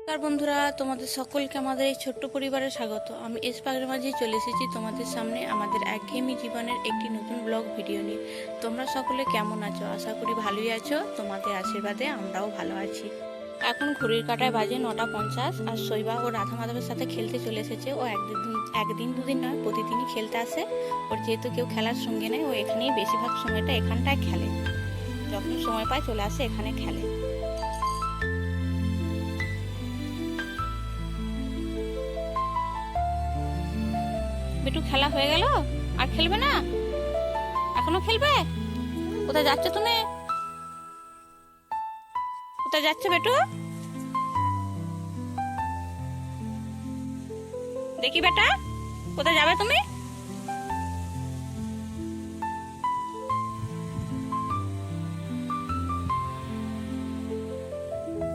নমস্কার বন্ধুরা, তোমাদের সকলকে আমাদের এই ছোট্ট পরিবারে স্বাগত। আমি এস পাগড়ির মাঝে চলে এসেছি তোমাদের সামনে আমাদের একঘেয়েমি জীবনের একটি নতুন ব্লগ ভিডিও নিয়ে। তোমরা সকলে কেমন আছো? আশা করি ভালোই আছো। তোমাদের আশীর্বাদে আমরাও ভালো আছি। এখন ঘড়ির কাঁটায় বাজে 9:50 আর শৈবা ও রাধা মাধবের সাথে খেলতে চলে এসেছে। ও একদিন দুদিন নয়, প্রতিদিনই খেলতে আসে। ওর যেহেতু কেউ খেলার সঙ্গে নেই, ও এখানেই বেশিরভাগ সময়টা এখানটায় খেলে। যখন সময় পায় চলে আসে এখানে খেলে। বেটু খেলা হয়ে গেল? আর খেলবে না? এখনো খেলবে? কোথায় যাচ্ছে তুমি? কোথায় যাচ্ছে বেটু? দেখি বেটা, কোথায় যাবে তুমি?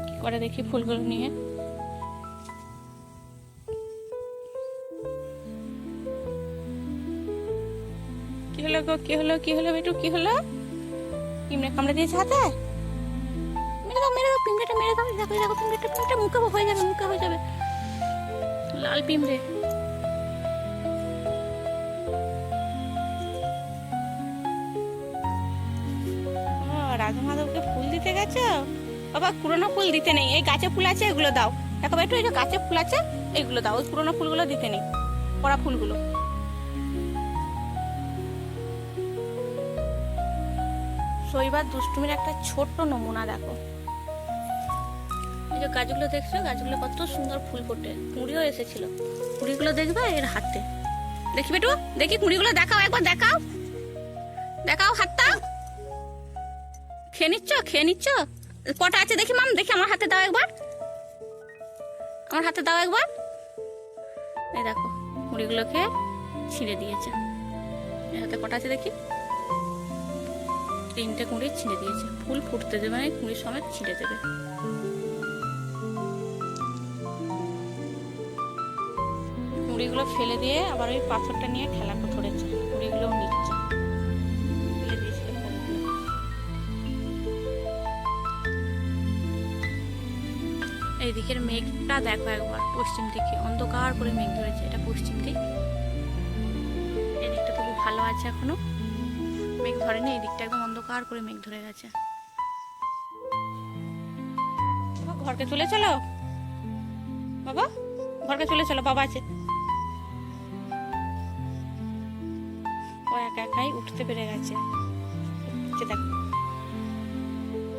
কি করে দেখি ফুলগুলো নিয়ে। কি হলো গো? কি হলো? কি হলো বেটু? কি হলো? পিঁমড়ে কামড়ে দিয়েছে হাতে? মেরে দাও, মেরে দাও, পিঁমড়েটা মেরে দাও। দেখো দেখো, পিঁমড়েটা মুখে হয়ে যাবে, মুখে হয়ে যাবে। লাল পিঁমড়ে। রাধা মাধবকে ফুল দিতে গেছো? বাবা, পুরোনো ফুল দিতে নেই। এই গাছে ফুল আছে, এগুলো দাও। দেখো বেটু, এই যে গাছে ফুল আছে, এগুলো দাও। ওই পুরোনো ফুলগুলো দিতে নেই, পড়া ফুলগুলো। শৈবাল দুষ্টুমির একটা ছোট্ট নমুনা দেখো। এই যে গাছগুলো দেখছো, গাছগুলো কত সুন্দর ফুল ফোটে। কুঁড়িও এসেছিল। কুঁড়িগুলো দেখবে এর হাতে। দেখি বেটু, দেখি কুঁড়িগুলো দেখাও, একবার দেখাও। দেখাও হাতটা। খেয়ে নিচ্ছ? খেয়ে নিচ্ছ? কটা আছে দেখি মাম, দেখি আমার হাতে দাও একবার। আমার হাতে দাও একবার। এই দেখো, কুঁড়িগুলোকে ছিঁড়ে দিয়েছে। এর হাতে কটা আছে দেখি? 3টে কুঁড়ি ছিঁড়ে দিয়েছে। ফুল ফুটতে দেবে না, কুঁড়ি সমেত ছিঁড়ে দেবে। কুঁড়িগুলো ফেলে দিয়ে আবার ওই পাথরটা নিয়ে খেলা ধরেছে। কুঁড়িগুলো নিচ্ছে, ফেলে দিয়েছিল কুঁড়িগুলো। এই দিকের মেঘটা দেখো একবার, পশ্চিম দিকে অন্ধকার করে মেঘ ধরেছে। এটা পশ্চিম দিক। এই দিকটা তবু ভালো আছে, এখনো মেঘ ধরেনি। এই দিকটা একদম অন্ধকার করে মেঘ ধরে গেছে। ঘরকে চলে চলো বাবা, ঘরকে চলে চলো, বাবা আছে। ও একা একাই উঠতে পেরে গেছে। দেখো,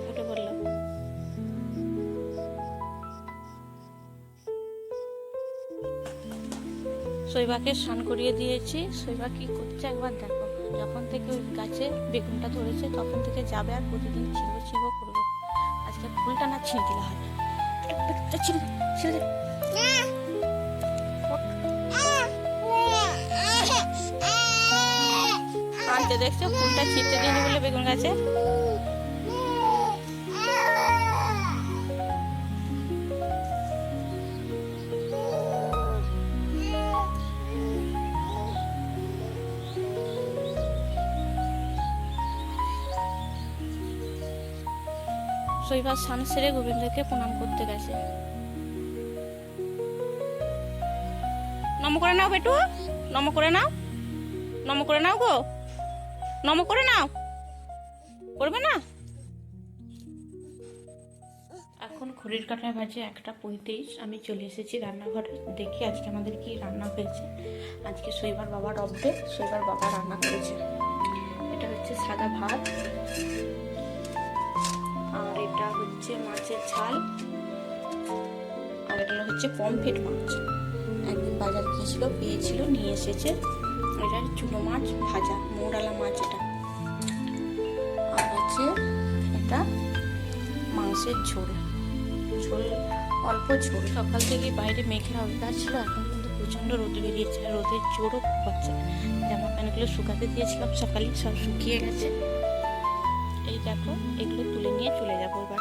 উঠে পড়লো। শৈবাকে স্নান করিয়ে দিয়েছি। শৈবা কি করছে একবার দেখো। যখন থেকে ওই গাছে বেগুনটা ধরেছে তখন থেকে যাবে আর প্রতিদিন ছিঁড়বো ছিঁড়বো করবে। আজকে ফুলটা না ছিঁড়ে দিলে হবে। ছিঁড়ে দে। আনতে দেখছো, ফুলটা ছিঁড়তে দিইনি বলে বেগুন গাছে। শৈবাল স্নান সেরে গোবিন্দকে প্রণাম করতে গেছে। নম করে নাও বেটু, নম করে নাও, নম করে নাও গো, নম করে নাও। করবে না? এখন ঘড়ির কাঁটায় বাজে 1:35। আমি চলে এসেছি রান্নাঘরে। দেখি আজকে আমাদের কি রান্না হয়েছে। আজকে শৈবার বাবার অর্ধেক, শৈবার বাবা রান্না করেছে। এটা হচ্ছে সাদা ভাত, আর এটা হচ্ছে মাছের ঝাল, আর এটা হচ্ছে পমফ্রেট মাছ। একদিন বাজার গিয়েছিল, পেয়েছিল, নিয়ে এসেছে। এটা চুনো মাছ ভাজা, মৌরালা মাছ এটা। আর হচ্ছে এটা মাংসের ঝোল। ঝোল অল্প ঝোল। সকাল থেকে বাইরে মেঘের অবকাশ ছিল, এখন কিন্তু প্রচণ্ড রোদ বেরিয়েছে। রোদের জোরও পাচ্ছে। জামা প্যান্টগুলো শুকাতে দিয়েছিলাম সকালে, সব শুকিয়ে গেছে। এই দেখো, এগুলো তুলে নিয়ে চলে যাবো এবার।